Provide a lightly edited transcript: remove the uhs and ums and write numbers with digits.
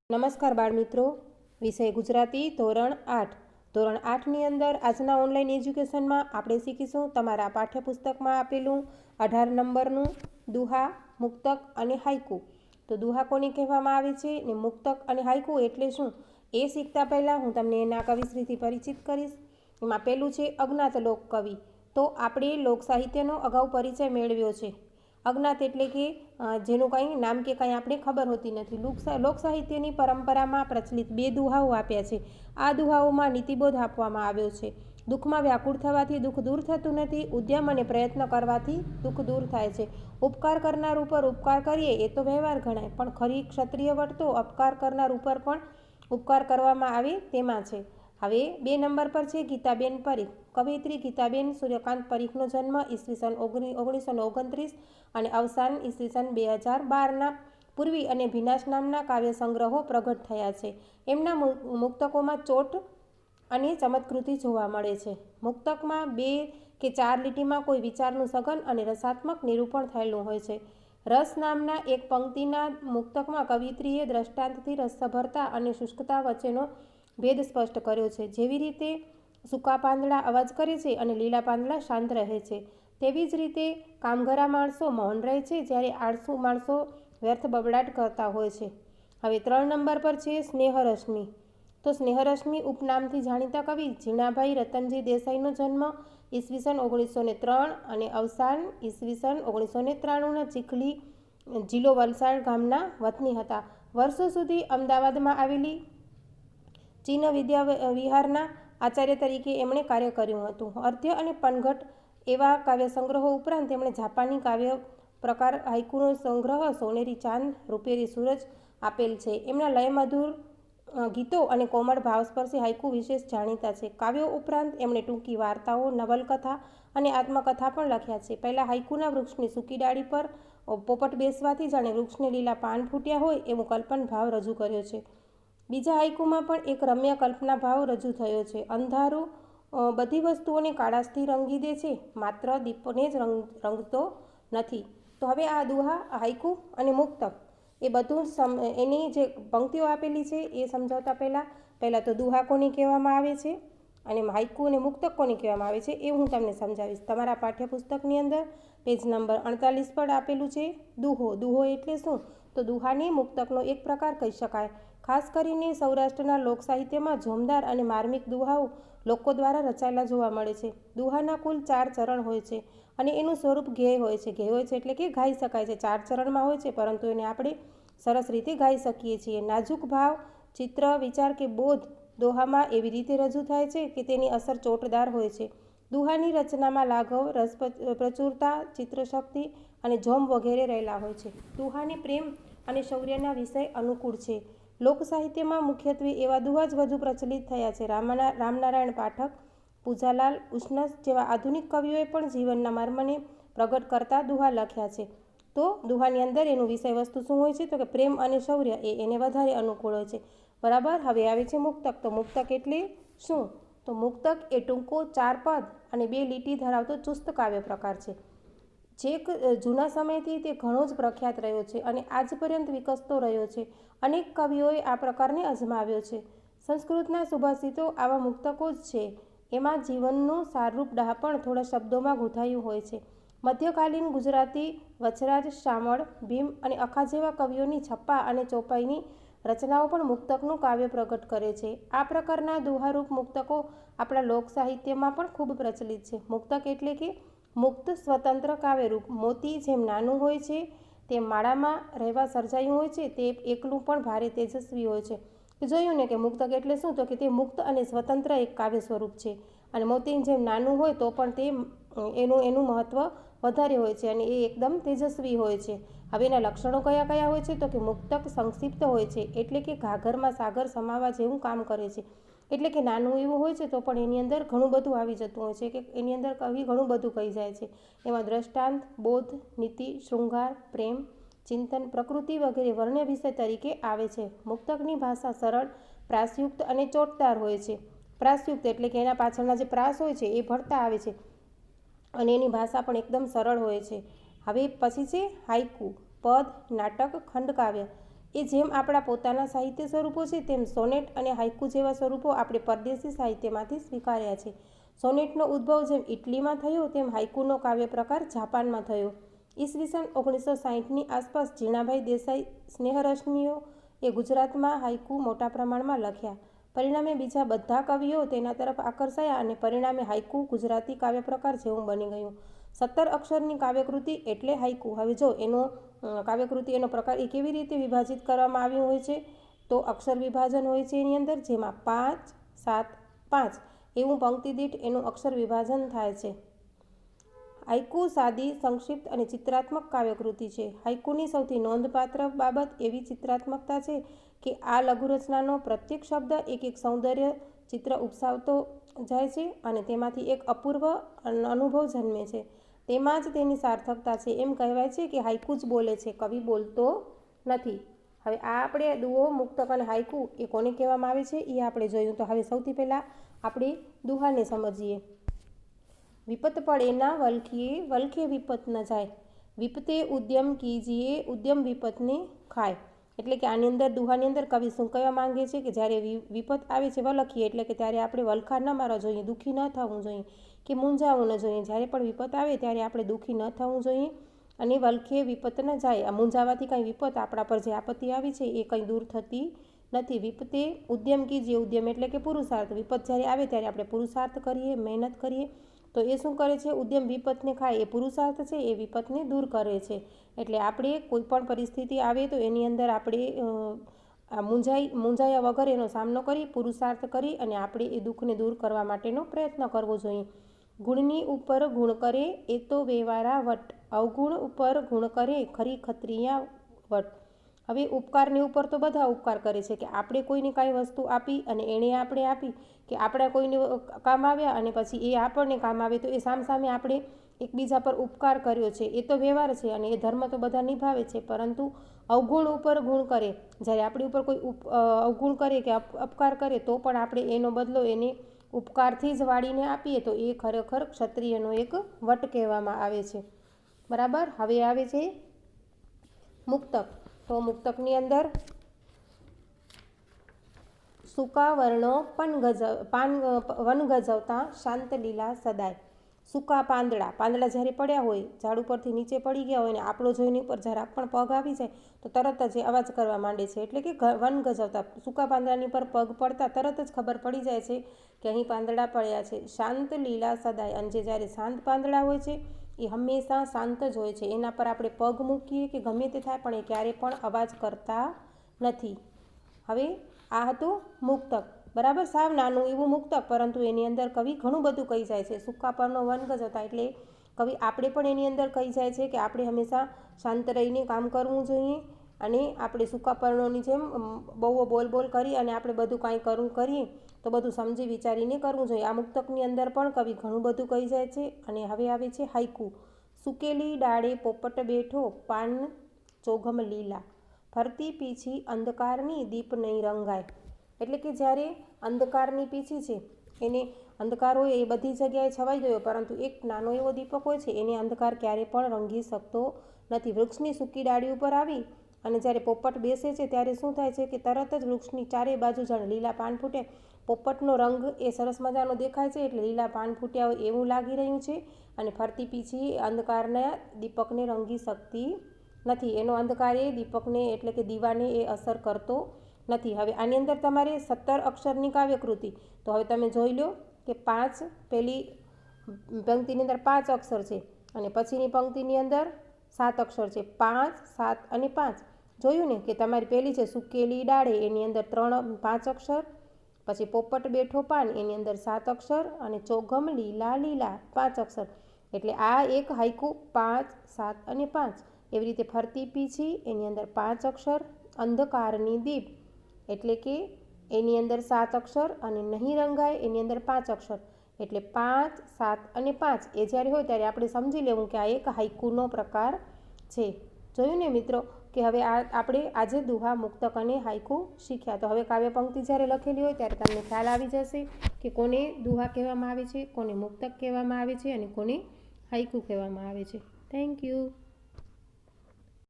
નમસ્કાર બાળમિત્રો, વિષય ગુજરાતી ધોરણ 8. ધોરણ 8ની અંદર આજના ઓનલાઈન એજ્યુકેશનમાં આપણે શીખીશું તમારા પાઠ્યપુસ્તકમાં આપેલું 18 નંબરનું દુહા, મુક્તક અને હાઈકુ. તો દુહા કોને કહેવામાં આવે છે ને મુક્તક અને હાઈકુ એટલે શું એ શીખતા પહેલાં હું તમને એના કવિશ્રીથી પરિચિત કરીશ. એમાં પહેલું છે અજ્ઞાત લોકકવિ. તો આપણે લોકસાહિત્યનો અગાઉ પરિચય મેળવ્યો છે. અજ્ઞાત એટલે કે જેનું કંઈ નામ કે કંઈ આપણે ખબર હોતી નથી. લોકસાહિત્યની પરંપરામાં પ્રચલિત 2 દુહાઓ આપ્યા છે. આ દુહાઓમાં નીતિબોધ આપવામાં આવ્યો છે. દુઃખમાં વ્યાકુળ થવાથી દુઃખ દૂર થતું નથી, ઉદ્યમ અને પ્રયત્ન કરવાથી દુઃખ દૂર થાય છે. ઉપકાર કરનાર ઉપર ઉપકાર કરીએ એ તો વ્યવહાર ગણાય, પણ ખરી ક્ષત્રિય વર્તો અપકાર કરનાર ઉપર પણ ઉપકાર કરવામાં આવે તેમાં છે. હવે 2 નંબર પર છે ગીતાબેન પરીખ. કવયિત્રી ગીતાબેન સૂર્યકાંત પરીખનો જન્મ ઈસવીસન 1929 અને અવસાન ઈસવીસન 2012ના પૂર્વી અને ભીનાશ નામના કાવ્ય સંગ્રહો પ્રગટ થયા છે. એમના મુક્તકોમાં ચોટ અને ચમત્કૃતિ જોવા મળે છે. મુક્તકમાં 2 કે 4 લીટીમાં કોઈ વિચારનું સઘન અને રસાત્મક નિરૂપણ થયેલું હોય છે. રસ નામના એક પંક્તિના મુક્તકમાં કવિત્રીએ દ્રષ્ટાંતથી રસસભરતા અને શુષ્કતા વચ્ચેનો ભેદ સ્પષ્ટ કર્યો છે. જેવી રીતે સૂકા પાંદડા અવાજ કરે છે અને લીલા પાંદડા શાંત રહે છે, તેવી જ રીતે કામઘરા માણસો મૌન રહે છે જ્યારે આળસુ માણસો વ્યર્થ બબડાટ કરતા હોય છે. હવે 3 નંબર પર છે સ્નેહરશ્મિ. તો સ્નેહરશ્મિ ઉપનામથી જાણીતા કવિ ઝીણાભાઈ રતનજી દેસાઈનો જન્મ ઈસવીસન 1903 અને અવસાન ઈસવીસન 1993ના ચીખલી, જિલ્લો વલસાડ ગામના વતની હતા. વર્ષો સુધી અમદાવાદમાં આવેલી ચીન વિદ્યા વિહારના આચાર્ય તરીકે એમણે કાર્ય કર્યું હતું. અર્ધ્ય અને પનઘટ એવા કાવ્ય સંગ્રહો ઉપરાંત તેમણે જાપાની કાવ્ય પ્રકાર હાઈકુનો સંગ્રહ સોનેરી ચાંદ, રૂપેરી સૂરજ આપેલ છે. એમના લયમધુર ગીતો અને કોમળ ભાવસ્પર્શી હાઈકુ વિશેષ જાણીતા છે. કાવ્યો ઉપરાંત એમણે ટૂંકી વાર્તાઓ, નવલકથા અને આત્મકથા પણ લખ્યા છે. પહેલાં હાઈકુના વૃક્ષની સૂકી ડાળી પર પોપટ બેસવાથી જાણે વૃક્ષને લીલા પાન ફૂટ્યા હોય એવો કલ્પન ભાવ રજૂ કર્યો છે. બીજા હાઈકુમાં પણ એક રમ્ય કલ્પના ભાવ રજૂ થયો છે. અંધારું બધી વસ્તુઓને કાળાશથી રંગી દે છે, માત્ર દીપને જ રંગતો નથી. તો હવે આ દુહા, હાઈકુ અને મુક્તક એ બધું એની જે પંક્તિઓ આપેલી છે એ સમજાવતા પહેલાં તો દુહા કોને કહેવામાં આવે છે અને હાઈકુ અને મુક્તક કોને કહેવામાં આવે છે એ હું તમને સમજાવીશ. તમારા પાઠ્યપુસ્તકની અંદર પેજ નંબર 48 પર આપેલું છે દુહો. દુહો એટલે શું? તો દુહાને મુક્તકનો એક પ્રકાર કહી શકાય. ખાસ કરીને સૌરાષ્ટ્રના લોકસાહિત્યમાં જોમદાર અને માર્મિક દુહાઓ લોકો દ્વારા રચાયેલા જોવા મળે છે. દુહાના કુલ 4 ચરણ હોય છે અને એનું સ્વરૂપ ગેય હોય છે. ગેય હોય છે એટલે કે ગાઈ શકાય છે. 4 ચરણમાં હોય છે, પરંતુ એને આપણે સરસ રીતે ગાઈ શકીએ છીએ. નાજુક ભાવ, ચિત્ર, વિચાર કે બોધ દોહામાં એવી રીતે રજૂ થાય છે કે તેની અસર ચોટદાર હોય છે. દુહાની રચનામાં લાઘવ, રસ પ્રચુરતા, ચિત્રશક્તિ અને જોમ વગેરે રહેલા હોય છે. દુહાને પ્રેમ અને શૌર્યના વિષય અનુકૂળ છે. લોકસાહિત્યમાં મુખ્યત્વે એવા દુહા જ વધુ પ્રચલિત થયા છે. રામનારાયણ પાઠક, પૂજાલાલ ઉષ્ણસ જેવા આધુનિક કવિઓએ પણ જીવનના મર્મને પ્રગટ કરતા દુહા લખ્યા છે. તો દુહાની અંદર એનું વિષય વસ્તુ શું હોય છે? તો કે પ્રેમ અને શૌર્ય એને વધારે અનુકૂળ હોય છે. બરાબર. હવે આવે છે મુક્તક. તો મુક્તક એટલે શું? તો મુક્તક એ ટૂંકો 4 પદ અને 2 લીટી ધરાવતો ચુસ્ત કાવ્ય પ્રકાર છે. જૂના સમયથી તે ઘણો જ પ્રખ્યાત રહ્યો છે અને આજ પર્યંત વિકસતો રહ્યો છે. અનેક કવિઓએ આ પ્રકારને અજમાવ્યો છે. સંસ્કૃતના સુભાષિતો આવા મુક્તકો જ છે. એમાં જીવનનું સારરૂપ ડહાપણ થોડા શબ્દોમાં ગૂંથાયું હોય છે. મધ્યકાલીન ગુજરાતી વચરાજ, શામળ, ભીમ અને અખા જેવા કવિઓની છપ્પા અને ચોપાઈની રચનાઓ પણ મુક્તકનું કાવ્ય પ્રગટ કરે છે. આ પ્રકારના દુહારૂપ મુક્તકો આપણા લોકસાહિત્યમાં પણ ખૂબ પ્રચલિત છે. મુક્તક એટલે કે મુક્ત સ્વતંત્ર કાવ્યરૂપ. મોતી જેમ નાનું હોય છે તેમ માળામાં રહેવા સર્જાયું હોય છે, તે એકલું પણ ભારે તેજસ્વી હોય છે. જોયું ને કે મુક્તક એટલે શું? તો કે તે મુક્ત અને સ્વતંત્ર એક કાવ્ય સ્વરૂપ છે અને મોતી જેમ નાનું હોય તો પણ તે એનું મહત્ત્વ વધારે હોય છે અને એ એકદમ તેજસ્વી હોય છે. હવે એના લક્ષણો કયા કયા હોય છે? તો કે મુક્તક સંક્ષિપ્ત હોય છે, એટલે કે ઘાઘરમાં સાગર સમાવા જેવું કામ કરે છે. એટલે કે નાનું એવું હોય છે તો પણ એની અંદર ઘણું બધું આવી જતું હોય છે, કે એની અંદર કવિ ઘણું બધું કહી જાય છે. એમાં દ્રષ્ટાંત, બોધ, નીતિ, શૃંગાર, પ્રેમ, ચિંતન, પ્રકૃતિ વગેરે વર્ણ્ય વિષય તરીકે આવે છે. મુક્તકની ભાષા સરળ, પ્રાસયુક્ત અને ચોટદાર હોય છે. પ્રાસયુક્ત એટલે કે એના પાછળના જે પ્રાસ હોય છે એ ભળતા આવે છે અને એની ભાષા પણ એકદમ સરળ હોય છે. હવે પછી છે હાઈકુ. પદ, નાટક, ખંડકાવ્ય એ જેમ આપણા પોતાના સાહિત્ય સ્વરૂપો છે તેમ સોનેટ અને હાઇકુ જેવા સ્વરૂપો આપણે પરદેશી સાહિત્યમાંથી સ્વીકાર્યા છે. સોનેટનો ઉદ્ભવ જેમ ઇટલીમાં થયો તેમ હાઇકુનો કાવ્ય પ્રકાર જાપાનમાં થયો. ઈસવીસન 1960ની આસપાસ ઝીણાભાઈ દેસાઈ સ્નેહરશ્મિઓ એ ગુજરાતમાં હાઇકુ મોટા પ્રમાણમાં લખ્યા. પરિણામે બીજા બધા કવિઓ તેના તરફ આકર્ષાયા અને પરિણામે હાઇકુ ગુજરાતી કાવ્ય પ્રકાર જેવું બની ગયું. 17 અક્ષરની કાવ્યકૃતિ એટલે હાઇકુ. હવે જો એનો કાવ્યકૃતિ એનો પ્રકાર એ કેવી રીતે વિભાજિત કરવામાં આવ્યું હોય છે, તો અક્ષર વિભાજન હોય છે એની અંદર, જેમાં 5, 7, 5 એવું પંક્તિ દીઠ એનું અક્ષર વિભાજન થાય છે. હાઇકુ સાદી, સંક્ષિપ્ત અને ચિત્રાત્મક કાવ્યકૃતિ છે. હાઇકુની સૌથી નોંધપાત્ર બાબત એવી ચિત્રાત્મકતા છે કે આ લઘુરચનાનો પ્રત્યેક શબ્દ એક સૌંદર્ય ચિત્ર ઉપસાવતો જાય છે અને તેમાંથી એક અપૂર્વ અનુભવ જન્મે છે. તેમાં જ તેની સાર્થકતા છે. એમ કહેવાય છે કે હાઇકુ જ બોલે છે, કવિ બોલતો નથી. હવે આ આપણે દુહો, મુક્તક અને હાઇકુ એ કોને કહેવામાં આવે છે એ આપણે જોયું. તો હવે સૌથી પહેલાં આપણે દુહાને સમજીએ. વિપત પડે ના વલખીએ, વલખે વિપત ન જાય. વિપતે ઉદ્યમ કીજીએ, ઉદ્યમ વિપતને ખાય. એટલે કે આની અંદર દુહાની અંદર કવિ શું કહેવા માંગે છે કે જ્યારે વિપત આવે છે વલખીએ, એટલે કે ત્યારે આપણે વલખા ન મારવા જોઈએ, દુઃખી ન થવું જોઈએ કે મૂંઝાવું ન જોઈએ. જ્યારે પણ વિપત આવે ત્યારે આપણે દુઃખી ન થવું જોઈએ. અને વલખે વિપત ન જાય, આ મૂંઝાવાથી કંઈ વિપત આપણા પર જે આપત્તિ આવી છે એ કંઈ દૂર થતી નથી. વિપતે ઉદ્યમ કીજીએ, ઉદ્યમ એટલે કે પુરુષાર્થ. વિપત જ્યારે આવે ત્યારે આપણે પુરુષાર્થ કરીએ, મહેનત કરીએ, તો એ શું કરે છે? ઉદ્યમ વિપતને ખાય. એ પુરુષાર્થ છે એ વિપતને દૂર કરે છે. એટલે આપણે કોઈ પણ પરિસ્થિતિ આવે તો એની અંદર આપણે મૂંઝાયા વગર એનો સામનો કરી, પુરુષાર્થ કરી અને આપણે એ દુઃખને દૂર કરવા માટેનો પ્રયત્ન કરવો જોઈએ. ગુણની ઉપર ગુણ કરે એ તો વેવારા વટ, અવગુણ ઉપર ગુણ કરે ખરી ખત્રિયા વટ. હવે ઉપકારની ઉપર તો બધા ઉપકાર કરે છે કે આપણે કોઈને કાંઈ વસ્તુ આપી અને એણે આપણે આપી, કે આપણા કોઈને કામ આવ્યા અને પછી એ આપણને કામ આવે, તો એ સામસામે આપણે એકબીજા પર ઉપકાર કર્યો છે, એ તો વ્યવહાર છે અને એ ધર્મ તો બધા નિભાવે છે. પરંતુ અવગુણ ઉપર ગુણ કરે, જ્યારે આપણી ઉપર કોઈ અવગુણ કરે કે અપકાર કરે તો પણ આપણે એનો બદલો એને ઉપકારથી જ વાળીને આપીએ, તો એ ખરેખર ક્ષત્રિયનો એક વટ કહેવામાં આવે છે. બરાબર. હવે આવે છે મુક્તક. તો મુક્તકની અંદર સૂકા વર્ણો વન ગજવતા શાંત લીલા સદાય. સૂકા પાંદડા, પાંદડા જ્યારે પડ્યા હોય, ઝાડ ઉપરથી નીચે પડી ગયા હોય ને આપણો જોઈને ઉપર જરાક પણ પગ આવી જાય તો તરત જ એ અવાજ કરવા માંડે છે. એટલે કે વન ગજવતા, સૂકા પાંદડાની પર પગ પડતા તરત જ ખબર પડી જાય છે કે અહીં પાંદડા પડ્યા છે. શાંત લીલા સદાય, અને જે જ્યારે શાંત પાંદડા હોય છે એ હંમેશા શાંત જ હોય છે. એના પર આપણે પગ મૂકીએ કે ગમે તે થાય પણ એ ક્યારેય પણ અવાજ કરતા નથી. હવે આ હતું મુક્તક. બરાબર. સાવ નાનું એવું મુક્તક, પરંતુ એની અંદર કવિ ઘણું બધું કહી જાય છે. સૂકા પરનો વન ગજવતા એટલે કવિ આપણે પણ એની અંદર કહી જાય છે કે આપણે હંમેશા શાંત રહીને કામ કરવું જોઈએ અને આપણે સૂકા પર્ણોની જેમ બહુ બોલ કરી અને આપણે બધું કાંઈ કરીએ તો બધું સમજી વિચારીને કરવું જોઈએ. આ મુક્તકની અંદર પણ કવિ ઘણું બધું કહી જાય છે. અને હવે આવે છે હાઇકુ. સુકેલી ડાળે પોપટ બેઠો, પાન ચોઘમ લીલા, ફરતી પીછી અંધકારની દીપ નહીં રંગાય. એટલે કે જ્યારે અંધકારની પીછી છે, એને અંધકાર હોય એ બધી જગ્યાએ છવાઈ ગયો, પરંતુ એક નાનો એવો દીપક હોય છે એને અંધકાર ક્યારેય પણ રંગી શકતો નથી. વૃક્ષની સૂકી ડાળી ઉપર આવી અને જ્યારે પોપટ બેસે છે ત્યારે શું થાય છે કે તરત જ વૃક્ષની ચારે બાજુ જાણે લીલા પાન ફૂટે. પોપટનો રંગ એ સરસ મજાનો દેખાય છે, એટલે લીલા પાન ફૂટ્યા હોય એવું લાગી રહ્યું છે. અને ફરતી પીછી અંધકારના દીપકને રંગી શકતી નથી. એનો અંધકાર એ દીપકને એટલે કે દીવાને એ અસર કરતો નથી. હવે આની અંદર તમારે 17 અક્ષરની કાવ્યકૃતિ. તો હવે તમે જોઈ લો કે પહેલી પંક્તિની અંદર 5 અક્ષર છે અને પછીની પંક્તિની અંદર 7 અક્ષર છે. 5, 7 અને 5. જોયું ને કે તમારી પહેલી છે સુકેલી ડાળે, એની અંદર 5 અક્ષર, પછી પોપટ બેઠો પાન એની અંદર 7 અક્ષર અને ચોઘમ લીલા 5 અક્ષર. એટલે આ એક હાઇકુ 5, 7 અને 5. એવી રીતે ફરતી પીછી એની અંદર 5 અક્ષર, અંધકારની દીપ એટલે કે એની અંદર 7 અક્ષર અને નહીં રંગાય એની અંદર 5 અક્ષર. એટલે 5, 7 અને 5 એ જ્યારે હોય ત્યારે આપણે સમજી લેવું કે આ એક હાઇકુનો પ્રકાર છે. જોયું ને મિત્રો કે હવે આપણે આજે દુહા, મુક્તક અને હાઇકુ શીખ્યા. તો હવે કાવ્ય પંક્તિ જ્યારે લખેલી હોય ત્યારે તમને ખ્યાલ આવી જશે કે કોને દુહા કહેવામાં આવે છે, કોને મુક્તક કહેવામાં આવે છે અને કોને હાઇકુ કહેવામાં આવે છે. Thank you.